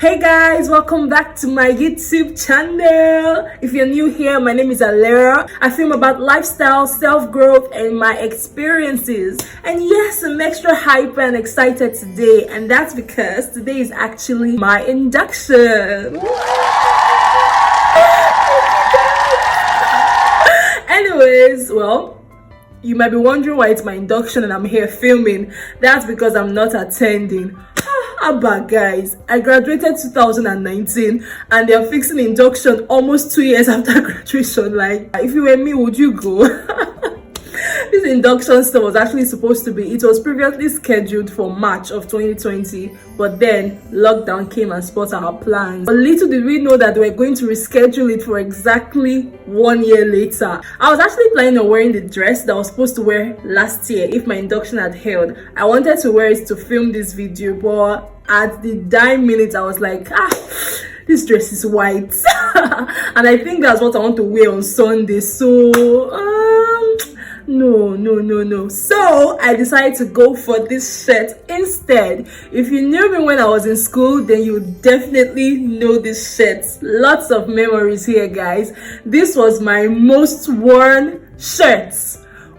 Hey guys, welcome back to my YouTube channel. If you're new here, my name is Alera. I film about lifestyle, self-growth, and my experiences. And yes, I'm extra hyper and excited today, and that's because today is actually my induction. Anyways, well, you might be wondering why it's my induction and I'm here filming. That's because I'm not attending. Abba guys, I graduated 2019 and they're fixing induction almost 2 years after graduation. Like, if you were me, would you go? This induction stuff was actually supposed to be, it was previously scheduled for March of 2020, but then lockdown came and spoiled our plans. But little did we know that they were going to reschedule it for exactly 1 year later. I was actually planning on wearing the dress that I was supposed to wear last year if my induction had held. I wanted to wear it to film this video, but at the dime minute I was like, this dress is white. And I think that's what I want to wear on Sunday, so no. So I decided to go for this shirt instead. If you knew me when I was in school, then you definitely know this shirt. Lots of memories here, guys. This was my most worn shirt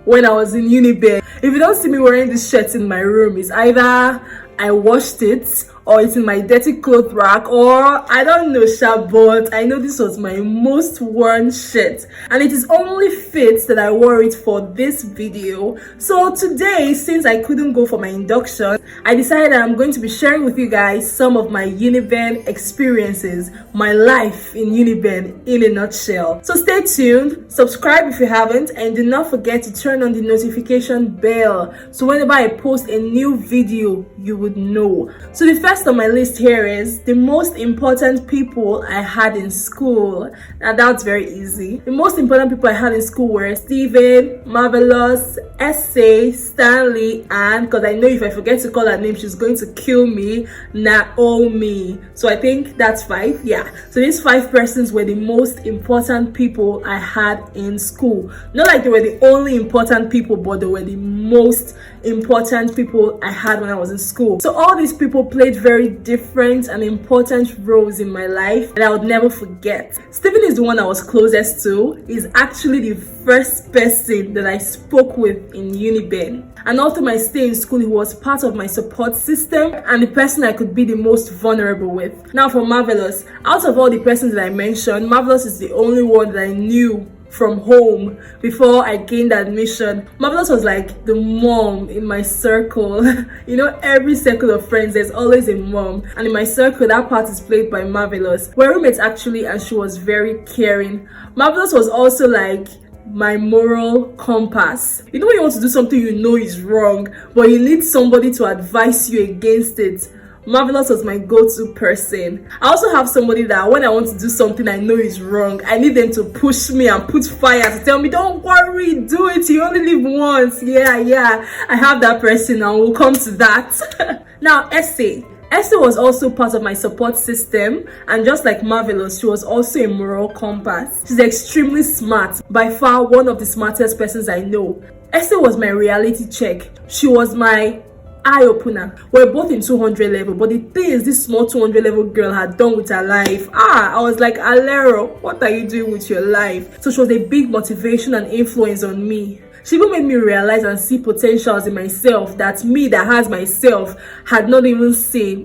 when I was in Uniben. If you don't see me wearing this shirt in my room, it's either I washed it or it's in my dirty cloth rack, or I don't know, but I know this was my most worn shirt, and it is only fit that I wore it for this video. So today, since I couldn't go for my induction, I decided that I'm going to be sharing with you guys some of my Uniben experiences, my life in Uniben in a nutshell. So stay tuned, subscribe if you haven't, and do not forget to turn on the notification bell so whenever I post a new video, you would know. So the first on my list here is the most important people I had in school. Now that's very easy. The most important people I had in school were Steven, Marvelous, Essay, Stanley, and, because I know if I forget to call her name, she's going to kill me, Naomi. So I think that's 5. Yeah. So these 5 persons were the most important people I had in school. Not like they were the only important people, but they were the most important people I had when I was in school. So all these people played very different and important roles in my life that I would never forget. Stephen is the one I was closest to. He's actually the first person that I spoke with in Uniben. And all through my stay in school, he was part of my support system and the person I could be the most vulnerable with. Now for Marvelous, out of all the persons that I mentioned, Marvelous is the only one that I knew from home before I gained admission. Marvelous was like the mom in my circle. You know, every circle of friends, there's always a mom. And in my circle, that part is played by Marvelous. We're roommates actually, and she was very caring. Marvelous was also like my moral compass. You know when you want to do something you know is wrong, but you need somebody to advise you against it? Marvelous was my go-to person. I also have somebody that when I want to do something I know is wrong, I need them to push me and put fire to tell me, don't worry, do it, you only live once. Yeah, I have that person and we'll come to that. Now, Essay was also part of my support system, and just like Marvelous, she was also a moral compass. She's extremely smart, by far one of the smartest persons I know. Essay was my reality check. She was my eye opener. We're both in 200 level, but the thing is, this small 200 level girl had done with her life. I was like, Alero, what are you doing with your life? So she was a big motivation and influence on me. She even made me realize and see potentials in myself that me that has myself had not even seen.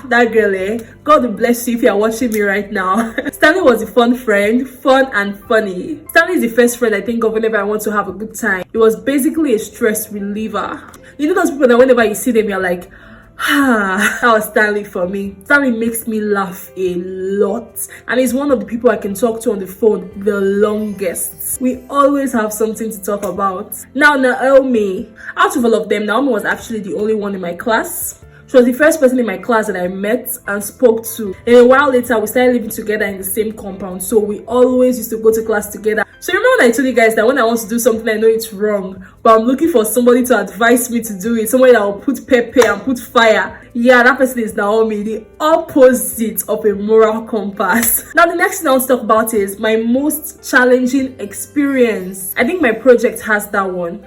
That girl, God will bless you if you are watching me right now. Stanley was a fun friend, fun and funny. Stanley is the first friend I think of whenever I want to have a good time. It was basically a stress reliever. You know those people that whenever you see them, you're like, that was Stanley for me. Stanley makes me laugh a lot, and he's one of the people I can talk to on the phone the longest. We always have something to talk about. Now Naomi, out of all of them, Naomi was actually the only one in my class. She was the first person in my class that I met and spoke to. And a while later, we started living together in the same compound, so we always used to go to class together. So remember when I told you guys that when I want to do something I know it's wrong, but I'm looking for somebody to advise me to do it, somebody that will put pepper and put fire? Yeah, that person is Naomi, the opposite of a moral compass. Now the next thing I want to talk about is my most challenging experience. I think my project has that one.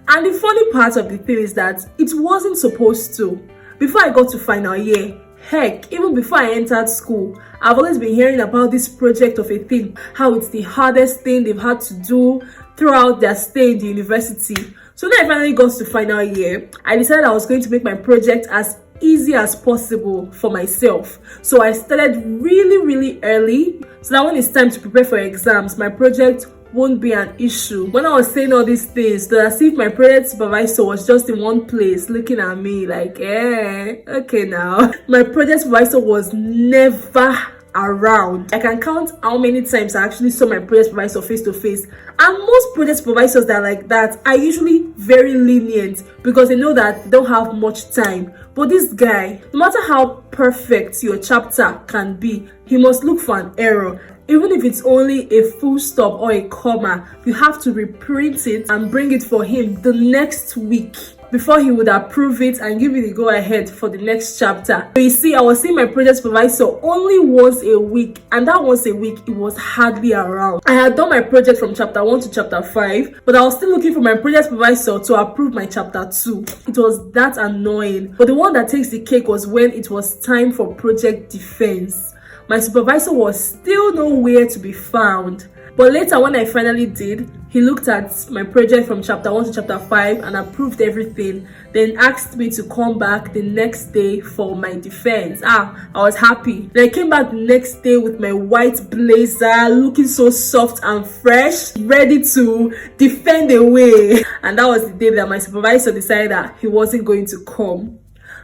And the funny part of the thing is that it wasn't supposed to. Before I got to final year, Heck, even before I entered school, I've always been hearing about this project of a thing, how it's the hardest thing they've had to do throughout their stay in the university. So when I finally got to final year, I decided I was going to make my project as easy as possible for myself. So I started really early so that when it's time to prepare for exams, my project won't be an issue. When I was saying all these things, that as if my project supervisor was just in one place looking at me like, okay now. My project supervisor was never around. I can count how many times I actually saw my project supervisor face to face, and most project supervisors that are like that are usually very lenient because they know that they don't have much time. But this guy, no matter how perfect your chapter can be, he must look for an error. Even if it's only a full stop or a comma, you have to reprint it and bring it for him the next week before he would approve it and give me the go-ahead for the next chapter. So you see, I was seeing my project supervisor only once a week, and that once a week, it was hardly around. I had done my project from chapter 1 to chapter 5, but I was still looking for my project supervisor to approve my chapter 2. It was that annoying. But the one that takes the cake was when it was time for project defense. My supervisor was still nowhere to be found. But later, when I finally did, he looked at my project from chapter 1 to chapter 5 and approved everything, then asked me to come back the next day for my defense. I was happy. Then I came back the next day with my white blazer, looking so soft and fresh, ready to defend away. And that was the day that my supervisor decided that he wasn't going to come.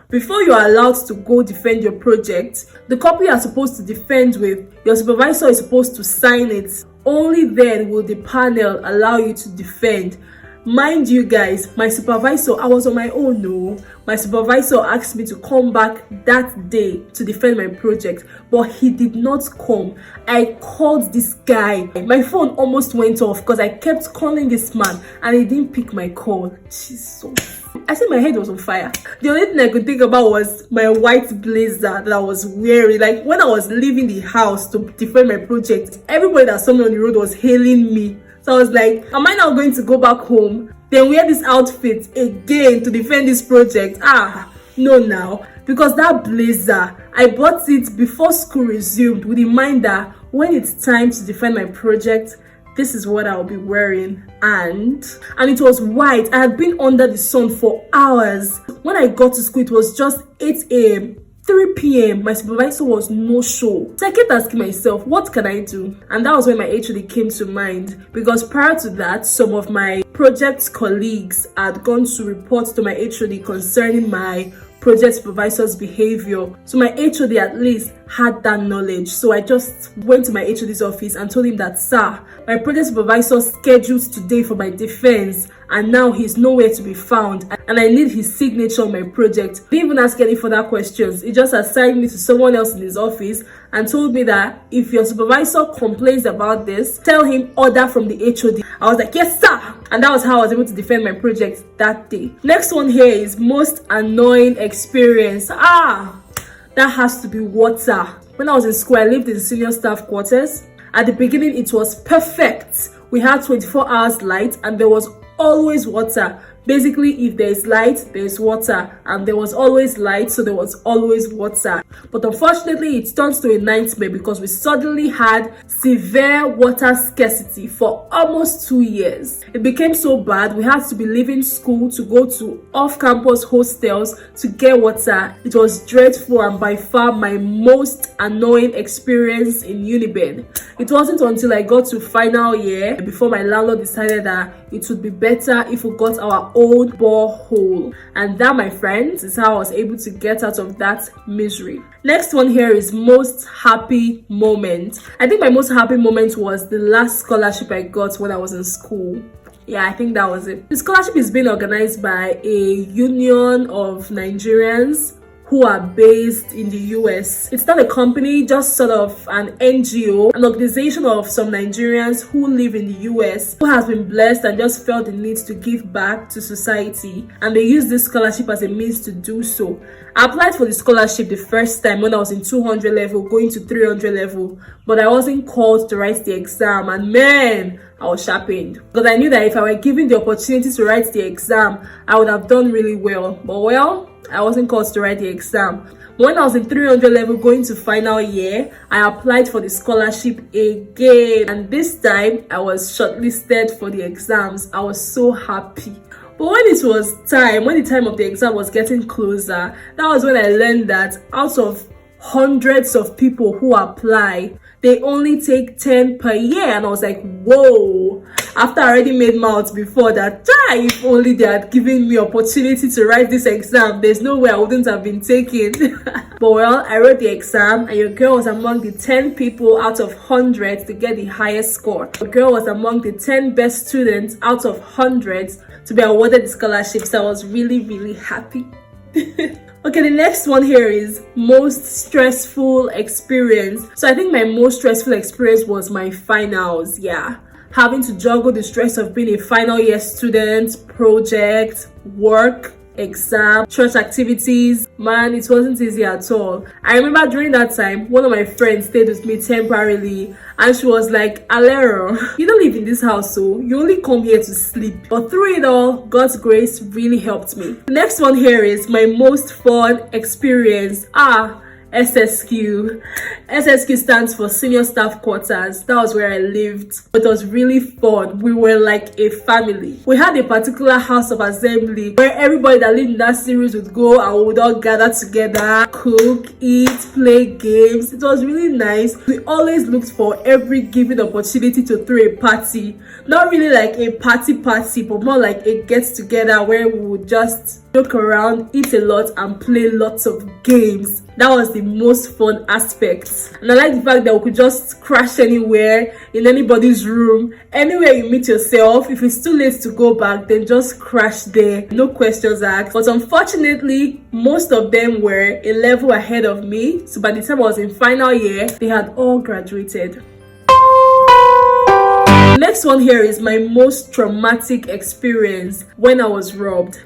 Before you are allowed to go defend your project, the copy you are supposed to defend with, your supervisor is supposed to sign it. Only then will the panel allow you to defend. Mind you guys, my supervisor, I was on my own, no. My supervisor asked me to come back that day to defend my project, but he did not come. I called this guy. My phone almost went off because I kept calling this man and he didn't pick my call. I said my head was on fire. The only thing I could think about was my white blazer that I was wearing. Like when I was leaving the house to defend my project, everybody that saw me on the road was hailing me. So I was like, am I now going to go back home, then wear this outfit again to defend this project? No now. Because that blazer, I bought it before school resumed with the mind that when it's time to defend my project, this is what I'll be wearing. And it was white. I had been under the sun for hours. When I got to school, it was just 8 a.m. 3 p.m. My supervisor was no show. So I kept asking myself, what can I do? And that was when my HOD came to mind. Because prior to that, some of my project colleagues had gone to report to my HOD concerning my project supervisor's behavior. So my HOD at least had that knowledge. So I just went to my HOD's office and told him that, sir, my project supervisor scheduled today for my defense and now he's nowhere to be found and I need his signature on my project. He didn't even ask any further questions. He just assigned me to someone else in his office and told me that if your supervisor complains about this, tell him order from the HOD. I was like, yes sir! And that was how I was able to defend my project that day. Next one here is most annoying experience. That has to be water. When I was in school, I lived in senior staff quarters. At the beginning, it was perfect. We had 24 hours light and there was always water. Basically, if there is light, there is water, and there was always light, so there was always water. But unfortunately, it turned to a nightmare because we suddenly had severe water scarcity for almost 2 years. It became so bad, we had to be leaving school to go to off-campus hostels to get water. It was dreadful and by far my most annoying experience in Uniben. It wasn't until I got to final year before my landlord decided that it would be better if we got our own borehole, and that, my friends, is how I was able to get out of that misery. Next one here is most happy moment. I think my most happy moment was the last scholarship I got when I was in school. Yeah, I think that was it. The scholarship is being organized by a union of Nigerians who are based in the US. It's not a company, just sort of an NGO, an organization of some Nigerians who live in the US, who has been blessed and just felt the need to give back to society. And they use this scholarship as a means to do so. I applied for the scholarship the first time when I was in 200 level, going to 300 level, but I wasn't called to write the exam, and man, I was sharpened. Because I knew that if I were given the opportunity to write the exam, I would have done really well. But well, I wasn't called to write the exam. When I was in 300 level going to final year, I applied for the scholarship again, and this time I was shortlisted for the exams. I was so happy. But when the time of the exam was getting closer, that was when I learned that out of hundreds of people who apply, they only take 10 per year. And I was like, whoa. After I already made mouths before that, if only they had given me opportunity to write this exam, there's no way I wouldn't have been taken. But well, I wrote the exam, and your girl was among the 10 people out of hundreds to get the highest score. Your girl was among the 10 best students out of hundreds to be awarded the scholarship. So I was really, really happy. Okay, the next one here is most stressful experience. So I think my most stressful experience was my finals. Yeah, having to juggle the stress of being a final year student, project, work, exam, church activities. Man, it wasn't easy at all. I remember during that time, one of my friends stayed with me temporarily, and she was like, Alero, you don't live in this house, so you only come here to sleep. But through it all, God's grace really helped me. The next one here is my most fun experience. SSQ. SSQ stands for Senior Staff Quarters. That was where I lived. It was really fun. We were like a family. We had a particular house of assembly where everybody that lived in that series would go, and we would all gather together, cook, eat, play games. It was really nice. We always looked for every given opportunity to throw a party. Not really like a party, but more like a get together where we would just joke around, eat a lot, and play lots of games. That was the most fun aspect. And I like the fact that we could just crash anywhere, in anybody's room, anywhere you meet yourself. If it's too late to go back, then just crash there, no questions asked. But unfortunately, most of them were a level ahead of me, so by the time I was in final year, they had all graduated. The next one here is my most traumatic experience when I was robbed.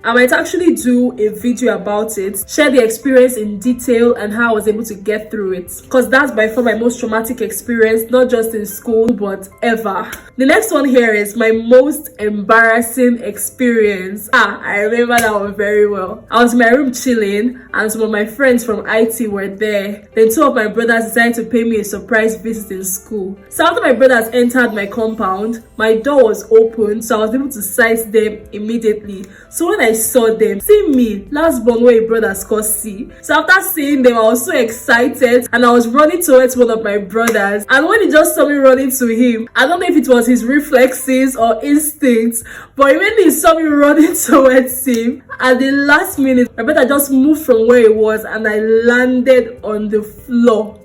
I might actually do a video about it, share the experience in detail and how I was able to get through it, because that's by far my most traumatic experience, not just in school but ever. The next one here is my most embarrassing experience. I remember that one very well. I was in my room chilling, and some of my friends from IT were there. Then two of my brothers decided to pay me a surprise visit in school. So after my brothers entered my compound, my door was open, so I was able to sight them immediately. So when I saw them, see me, last born where brothers call C. So after seeing them, I was so excited, and I was running towards one of my brothers. And when he just saw me running to him, I don't know if it was his reflexes or instincts, but when he saw me running towards him, at the last minute, my brother just moved from where he was, and I landed on the floor.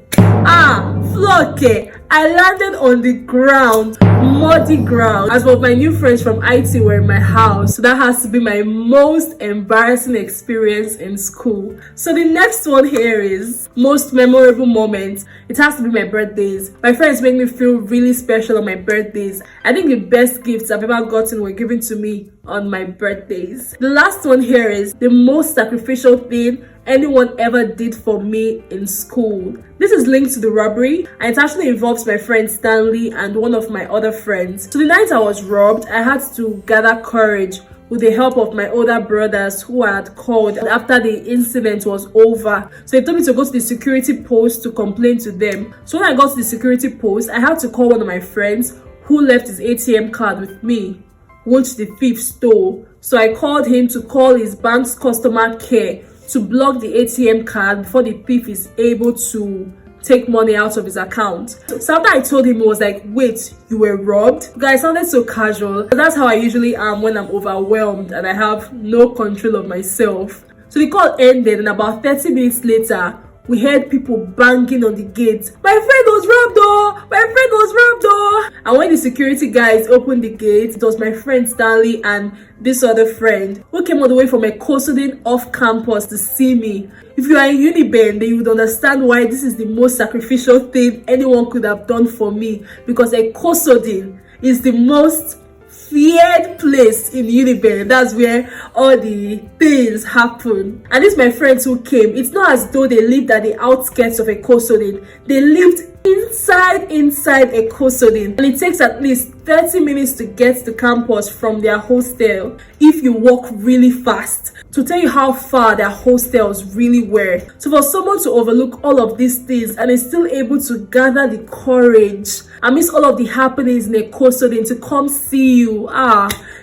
Floor, okay. I landed on the ground, muddy ground. As for my new friends from IT were in my house, so that has to be my most embarrassing experience in school. So the next one here is most memorable moments. It has to be my birthdays. My friends make me feel really special on my birthdays. I think the best gifts I've ever gotten were given to me on my birthdays. The last one here is the most sacrificial thing anyone ever did for me in school. This is linked to the robbery, and it actually involves my friend Stanley and one of my other friends. So the night I was robbed, I had to gather courage with the help of my older brothers who I had called after the incident was over. So they told me to go to the security post to complain to them. So when I got to the security post, I had to call one of my friends who left his ATM card with me, which the thief stole. So I called him to call his bank's customer care to block the ATM card before the thief is able to take money out of his account. So after I told him, he was like, wait, you were robbed? Guys, it sounded so casual. That's how I usually am when I'm overwhelmed and I have no control of myself. So the call ended, and about 30 minutes later, we heard people banging on the gate. My friend was robbed, oh! My friend was robbed, oh! And when the security guys opened the gate, it was my friend Stanley and this other friend who came all the way from a custodian off campus to see me. If you are in Uniben, then you would understand why this is the most sacrificial thing anyone could have done for me, because a custodian is the most feared place in Uniben. That's where all the things happen. And these my friends who came, it's not as though they lived at the outskirts of a custodian. They lived inside a custodian, and it takes at least 30 minutes to get to campus from their hostel if you walk really fast. to tell you how far their hostels really were. So for someone to overlook all of these things and is still able to gather the courage amidst all of the happenings in a custody to come see you,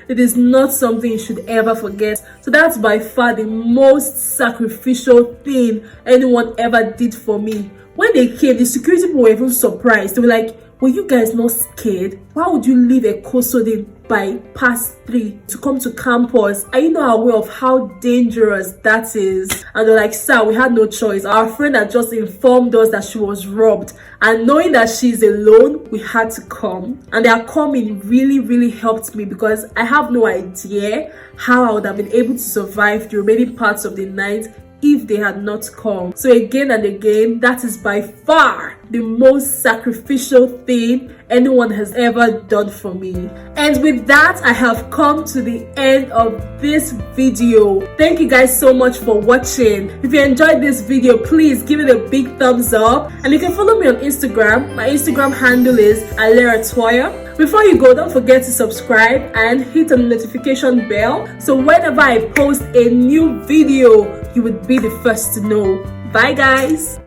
it is not something you should ever forget. So that's by far the most sacrificial thing anyone ever did for me. When they came, the security people were even surprised. They were like, were you guys not scared? Why would you leave a custody by past 3 to come to campus? Are you not aware of how dangerous that is? And they're like, sir, we had no choice. Our friend had just informed us that she was robbed, and knowing that she's alone, we had to come. And their coming really helped me, because I have no idea how I would have been able to survive the remaining parts of the night if they had not come. So again and again, that is by far the most sacrificial thing anyone has ever done for me. And with that, I have come to the end of this video. Thank you guys so much for watching. If you enjoyed this video, please give it a big thumbs up, and you can follow me on Instagram. My Instagram handle is aleratoya. Before you go, don't forget to subscribe and hit the notification bell, so whenever I post a new video, you would be the first to know. Bye guys.